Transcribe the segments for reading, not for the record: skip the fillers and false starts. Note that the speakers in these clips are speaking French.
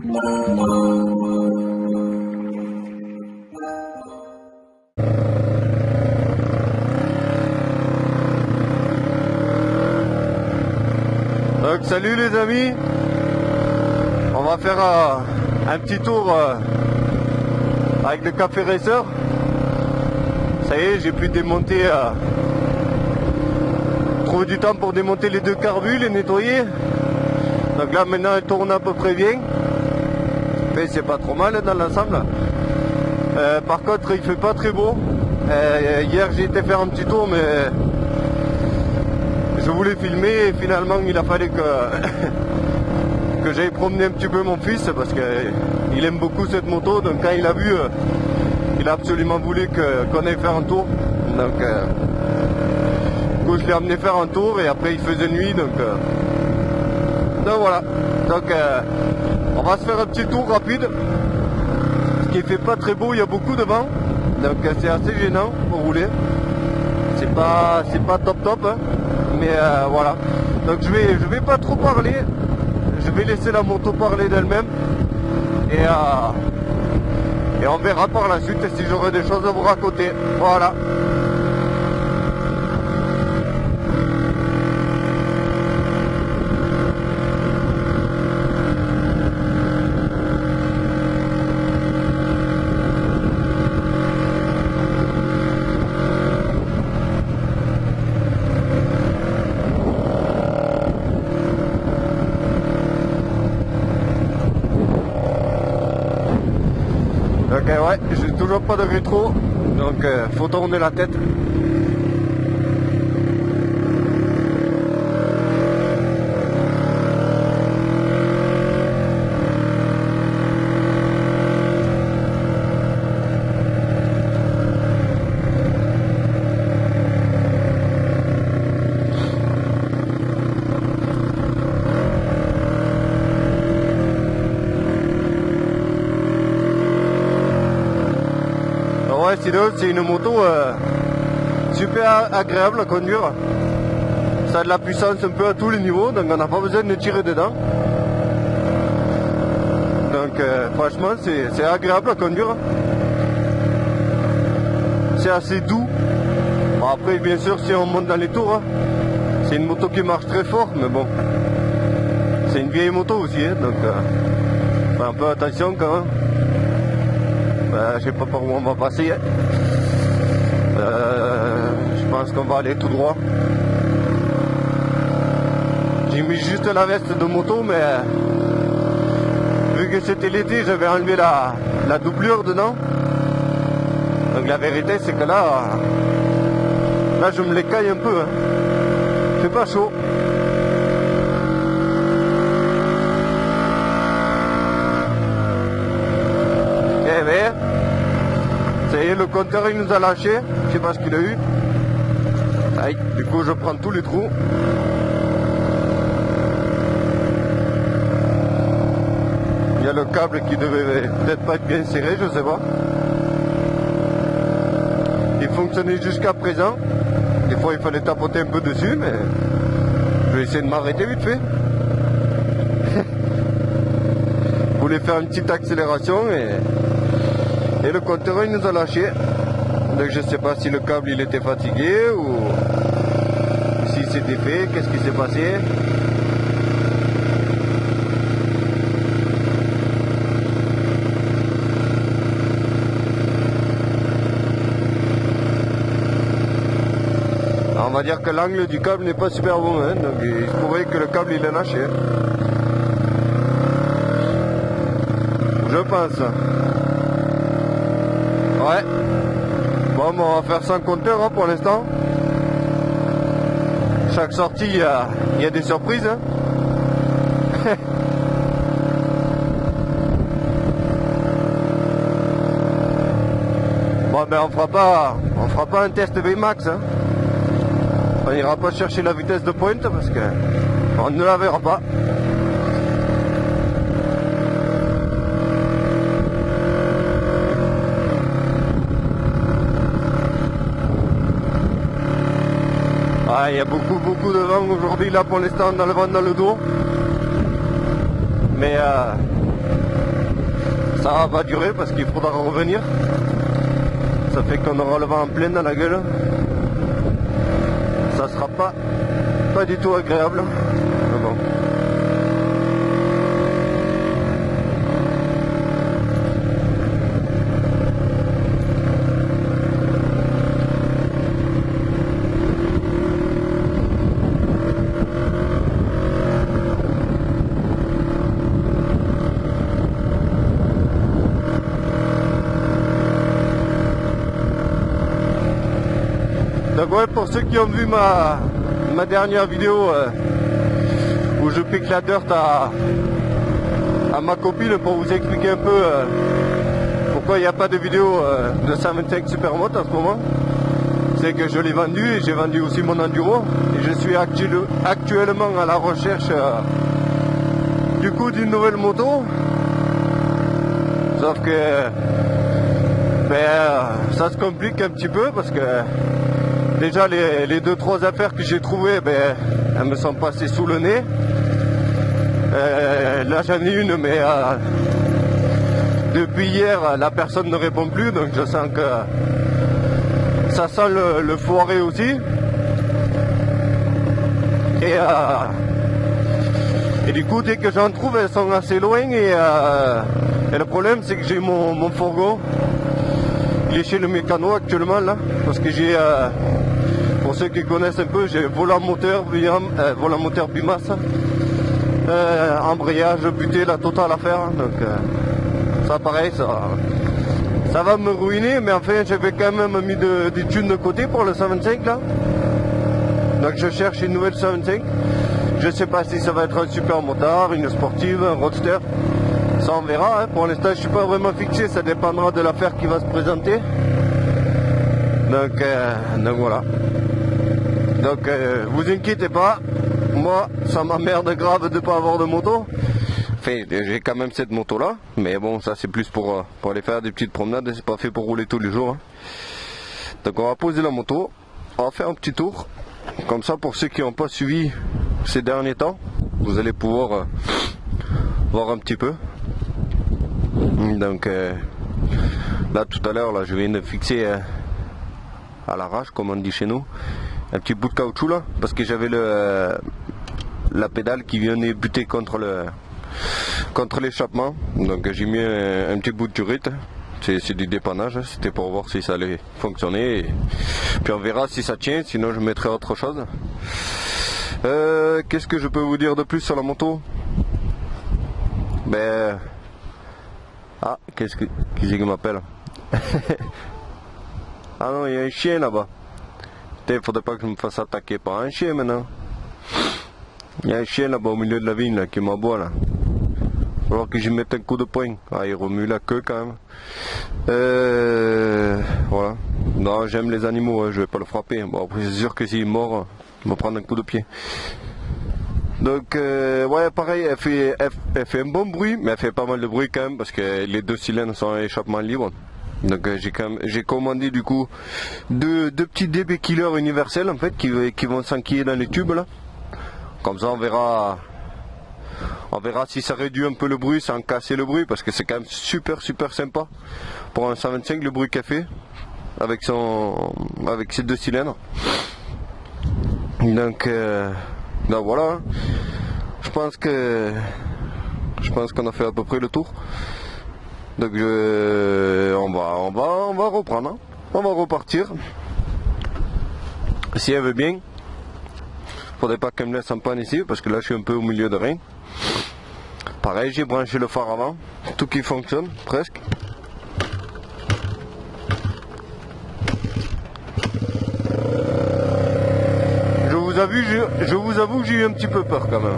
Donc salut les amis, on va faire un petit tour avec le Café Racer. Ça y est, j'ai pu démonter, trouver du temps pour démonter les deux carbus, les nettoyer. Donc là maintenant elle tourne à peu près bien, mais c'est pas trop mal dans l'ensemble. Par contre il fait pas très beau. Hier j'ai été faire un petit tour, mais je voulais filmer et finalement il a fallu que j'aille promener un petit peu mon fils parce qu'il aime beaucoup cette moto. Donc quand il a vu, il a absolument voulu qu'on aille faire un tour. Donc du coup je l'ai amené faire un tour et après il faisait nuit. Donc voilà. Donc on va se faire un petit tour rapide. Ce qui fait pas très beau, il y a beaucoup de vent. Donc c'est assez gênant pour rouler. C'est pas top hein. Mais voilà, donc je vais pas trop parler, je vais laisser la moto parler d'elle-même et on verra par la suite si j'aurai des choses à vous raconter. Voilà. Ok, ouais, j'ai toujours pas de rétro, donc faut tourner la tête. Ouais, sinon c'est une moto super agréable à conduire. Ça a de la puissance un peu à tous les niveaux, donc on n'a pas besoin de tirer dedans. Donc franchement c'est agréable à conduire. C'est assez doux. Bon, après bien sûr si on monte dans les tours, c'est une moto qui marche très fort, mais bon. C'est une vieille moto aussi, hein, donc un peu attention quand même. Je sais pas par où on va passer. Je pense qu'on va aller tout droit. J'ai mis juste la veste de moto, mais vu que c'était l'été, j'avais enlevé la doublure dedans. Donc la vérité c'est que là je me l'écaille un peu. Hein. C'est pas chaud. Eh ben, ça y est, le compteur il nous a lâché. Je sais pas ce qu'il a eu. Aïe, du coup je prends tous les trous. Il y a le câble qui devait peut-être pas être bien serré, je sais pas. Il fonctionnait jusqu'à présent. Des fois il fallait tapoter un peu dessus, mais je vais essayer de m'arrêter vite fait. Je voulais faire une petite accélération et le compteur il nous a lâché. Donc je sais pas si le câble il était fatigué ou si c'était fait, qu'est-ce qui s'est passé. Alors, on va dire que l'angle du câble n'est pas super bon, hein, donc il se pourrait que le câble il est lâché. Je pense. Ouais. Bon, on va faire sans compteur hein, pour l'instant. Chaque sortie, il y a des surprises. Hein. Bon, ben on fera pas un test VMAX. Hein. On n'ira pas chercher la vitesse de pointe parce que on ne la verra pas. Il y a beaucoup de vent aujourd'hui là pour l'instant, dans le vent dans le dos. Mais ça va pas durer parce qu'il faudra revenir. Ça fait qu'on aura le vent en plein dans la gueule. Ça sera pas du tout agréable. Mais bon. Donc ouais, pour ceux qui ont vu ma dernière vidéo où je pique la dirt à ma copine pour vous expliquer un peu pourquoi il n'y a pas de vidéo de 125 Supermoto en ce moment, c'est que je l'ai vendu et j'ai vendu aussi mon enduro et je suis actuellement à la recherche du coup d'une nouvelle moto, sauf que ça se complique un petit peu parce que déjà les 2-3 affaires que j'ai trouvées, elles me sont passées sous le nez. Là j'en ai une, mais depuis hier la personne ne répond plus, donc je sens que ça sent le foiré aussi. Et du coup dès que j'en trouve, elles sont assez loin et le problème c'est que j'ai mon fourgon. Il est chez le mécano actuellement là, parce que j'ai, pour ceux qui connaissent un peu, j'ai volant moteur bimasse, embrayage, buté, la totale à faire, donc ça pareil, ça va me ruiner, mais enfin j'avais quand même mis des thunes de côté pour le 125 là, donc je cherche une nouvelle 125, je sais pas si ça va être un super motard, une sportive, un roadster. Ça on verra, hein. Pour l'instant je suis pas vraiment fixé, ça dépendra de l'affaire qui va se présenter. Donc voilà. Donc vous inquiétez pas, moi ça m'emmerde grave de ne pas avoir de moto. Enfin j'ai quand même cette moto là, mais bon ça c'est plus pour aller faire des petites promenades, c'est pas fait pour rouler tous les jours. Hein. Donc on va poser la moto, on va faire un petit tour, comme ça pour ceux qui n'ont pas suivi ces derniers temps, vous allez pouvoir voir un petit peu. Donc là tout à l'heure là je viens de fixer à l'arrache comme on dit chez nous un petit bout de caoutchouc là parce que j'avais la pédale qui venait buter contre l'échappement, donc j'ai mis un petit bout de durite, c'est du dépannage, c'était pour voir si ça allait fonctionner et puis on verra si ça tient, sinon je mettrai autre chose. Qu'est-ce que je peux vous dire de plus sur la moto? Ah, qui c'est qui m'appelle? Ah non, il y a un chien là-bas. Il faudrait pas que je me fasse attaquer par un chien maintenant. Il y a un chien là-bas au milieu de la vigne là, qui m'aboie là. Il va falloir que j'y mette un coup de poing. Ah, il remue la queue quand même. Voilà. Non, j'aime les animaux, hein, je vais pas le frapper. Bon, après c'est sûr que s'il est mort, il va prendre un coup de pied. Donc ouais pareil, elle fait un bon bruit, mais elle fait pas mal de bruit quand même parce que les 2 cylindres sont à échappement libre. Donc j'ai commandé du coup deux petits DB killers universels en fait qui vont s'enquiller dans les tubes là. Comme ça on verra si ça réduit un peu le bruit sans casser le bruit, parce que c'est quand même super sympa pour un 125 le bruit qu'elle fait avec ses 2 cylindres. Donc voilà, je pense qu'on a fait à peu près le tour. Donc on va reprendre, hein. On va repartir. Si elle veut bien. Faudrait pas qu'elle me laisse en panne ici parce que là je suis un peu au milieu de rien. Pareil, j'ai branché le phare avant, tout qui fonctionne presque. Je vous avoue que j'ai eu un petit peu peur quand même.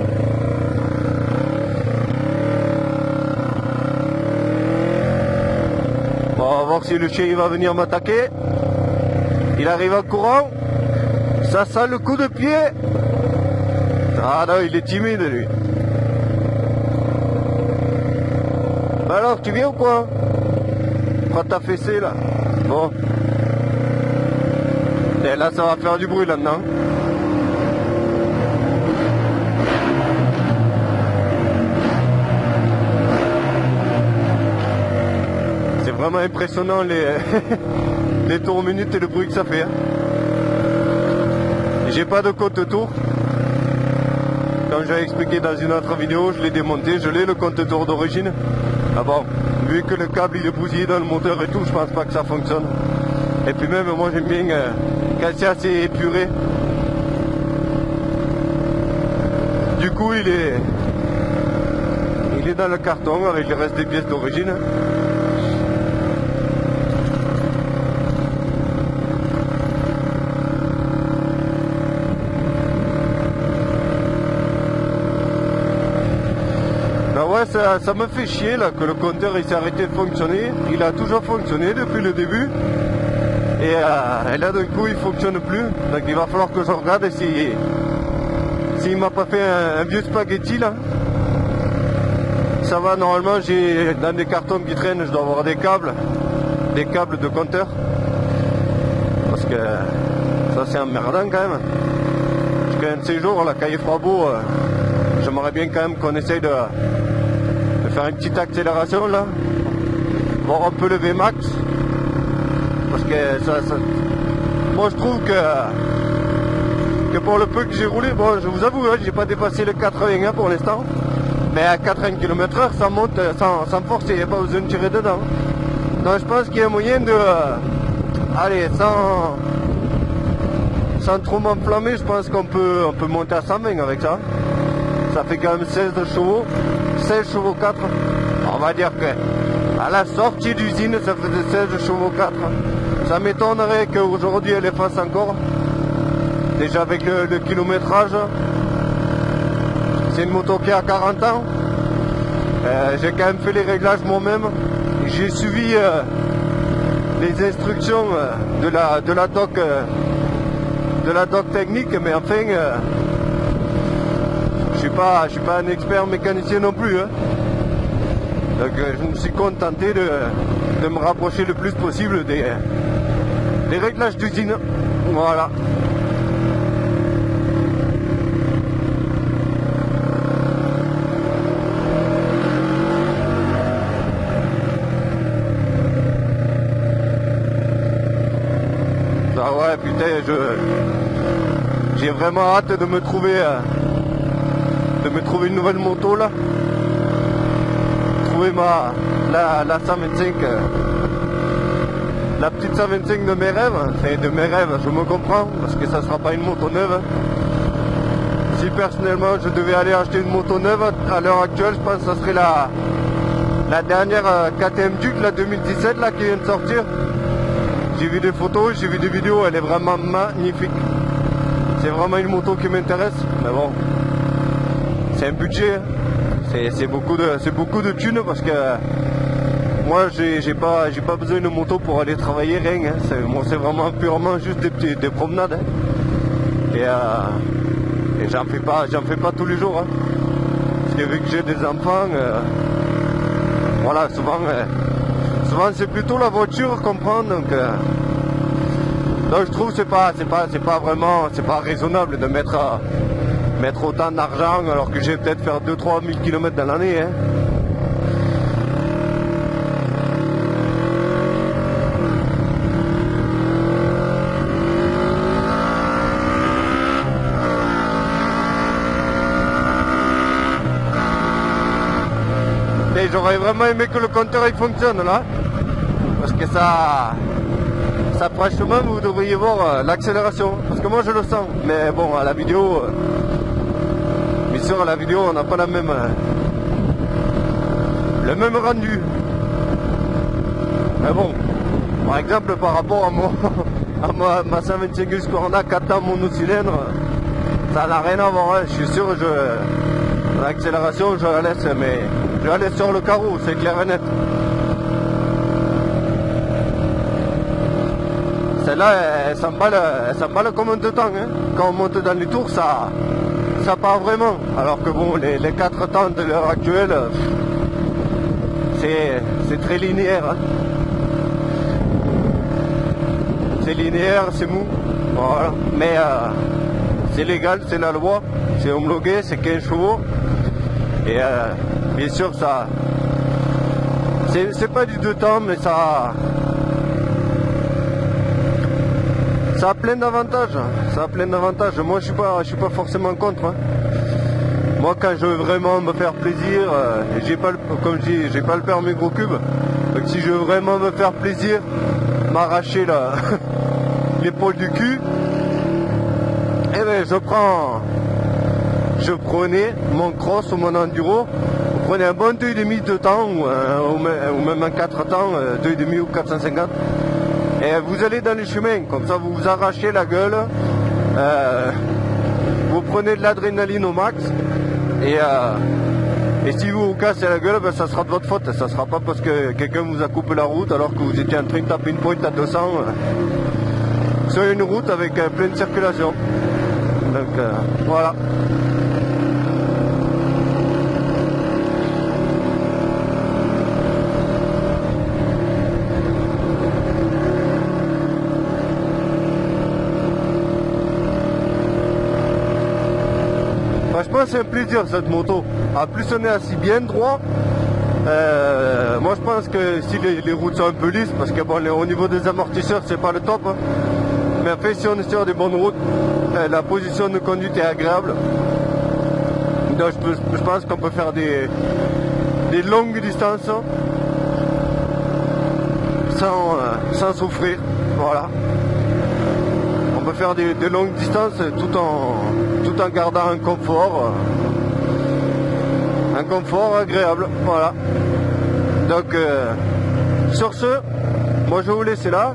Bon, on va voir si le chien il va venir m'attaquer. Il arrive en courant. Ça sent le coup de pied. Ah non, il est timide lui. Bah alors, tu viens ou quoi? Prends ta fessée là. Bon. Et là, ça va faire du bruit là-dedans. vraiment impressionnant les, les tours minutes et le bruit que ça fait. Hein. J'ai pas de compte tour. Comme j'avais expliqué dans une autre vidéo, je l'ai démonté, je l'ai le compte tour d'origine. Ah bon, vu que le câble il est bousillé dans le moteur et tout, je pense pas que ça fonctionne. Et puis même moi j'aime bien quand c'est assez épuré. Du coup il est dans le carton avec le reste des pièces d'origine. Ben ouais, ça me fait chier là que le compteur il s'est arrêté de fonctionner. Il a toujours fonctionné depuis le début. Et là d'un coup il fonctionne plus. Donc il va falloir que je regarde s'il m'a pas fait un vieux spaghetti là. Ça va, normalement j'ai dans des cartons qui traînent, je dois avoir des câbles de compteur. Parce que ça c'est emmerdant quand même. Parce qu'un de ces jours là, quand il fera beau, j'aimerais bien quand même qu'on essaye de faire une petite accélération là. Voir un peu le Vmax. Parce que moi je trouve que pour le peu que j'ai roulé, bon je vous avoue, hein, j'ai pas dépassé le 80 pour l'instant. Mais à 80 km/h, ça monte sans forcer, il n'y a pas besoin de tirer dedans. Donc je pense qu'il y a moyen de... allez, sans trop m'enflammer, je pense qu'on peut monter à 120 avec ça. Ça fait quand même 16 chevaux, 16 chevaux 4. On va dire que à la sortie d'usine, ça faisait 16 chevaux 4. Ça m'étonnerait qu'aujourd'hui elle les fasse encore. Déjà avec le kilométrage. C'est une moto qui a 40 ans. J'ai quand même fait les réglages moi-même. J'ai suivi les instructions de la doc technique, mais enfin, je suis pas un expert mécanicien non plus. Hein. Donc je me suis contenté de me rapprocher le plus possible des réglages d'usine. Voilà. Ah ouais, putain, j'ai vraiment hâte de me trouver une nouvelle moto là. Trouver la 125, la petite 125 de mes rêves. Enfin, de mes rêves, je me comprends, parce que ça sera pas une moto neuve. Si personnellement je devais aller acheter une moto neuve à l'heure actuelle, je pense que ça serait la dernière KTM Duke, la 2017 là, qui vient de sortir. J'ai vu des photos, j'ai vu des vidéos, elle est vraiment magnifique. C'est vraiment une moto qui m'intéresse, mais bon, c'est un budget, c'est beaucoup de thunes parce que moi j'ai pas besoin de moto pour aller travailler, rien. Hein. C'est vraiment purement juste des promenades. Hein. Et j'en fais pas tous les jours. Hein. Parce que vu que j'ai des enfants, voilà, souvent c'est plutôt la voiture qu'on prend, donc je trouve que c'est pas raisonnable de mettre autant d'argent alors que j'ai peut-être faire 2-3 000 km dans l'année. Hein. Et j'aurais vraiment aimé que le compteur il fonctionne là. Parce que ça franchement vous devriez voir l'accélération, parce que moi je le sens, mais bon à la vidéo, bien sûr à la vidéo on n'a pas le même rendu. Mais bon, par exemple par rapport à ma 125 Husqvarna 4 ans monocylindre, ça n'a rien à voir, hein. Je suis sûr l'accélération je la laisse, mais je la laisse sur le carreau, c'est clair et net. Celle-là, elle s'emballe comme un temps. Hein. Quand on monte dans les tours, ça part vraiment. Alors que bon, les 4 temps de l'heure actuelle, c'est très linéaire. Hein. C'est linéaire, c'est mou. Voilà. Mais c'est légal, c'est la loi. C'est homologué, c'est 15 chevaux. Et bien sûr, ça C'est pas du 2 temps, mais ça a plein d'avantages. Ça a plein d'avantages. Moi, je suis pas forcément contre. Hein. Moi, quand je veux vraiment me faire plaisir, j'ai pas, comme je dis, j'ai pas le permis gros cube. Donc, si je veux vraiment me faire plaisir, m'arracher l'épaule du cul, eh ben, je prenais mon cross ou mon enduro. Vous prenez un bon 2,5 de temps, ou même un 4 temps, 2,5 ou 450. Et vous allez dans les chemins, comme ça vous vous arrachez la gueule, vous prenez de l'adrénaline au max, et si vous vous cassez la gueule, ben, ça sera de votre faute, ça sera pas parce que quelqu'un vous a coupé la route alors que vous étiez en train de taper une pointe à 200 sur une route avec pleine circulation. Donc voilà. Franchement, c'est un plaisir cette moto. En plus, on est assis bien droit. Moi, je pense que si les routes sont un peu lisses, parce que bon, au niveau des amortisseurs, c'est pas le top. Hein. Mais en fait, si on est sur des bonnes routes, la position de conduite est agréable. Donc, je pense qu'on peut faire des longues distances sans souffrir. Voilà. On peut faire des longues distances tout en gardant un confort agréable. Voilà. Donc sur ce, moi je vais vous laisser là.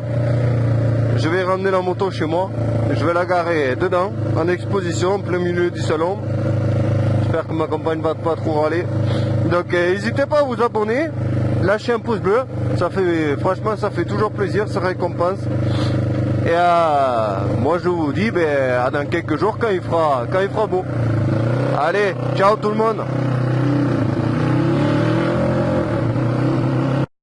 Je vais ramener la moto chez moi. Je vais la garer dedans, en exposition, en plein milieu du salon. J'espère que ma compagne va pas trop râler. Donc n'hésitez pas à vous abonner, lâchez un pouce bleu. Franchement, ça fait toujours plaisir, ça récompense. Et moi je vous dis à dans quelques jours quand il fera beau. Allez, ciao tout le monde.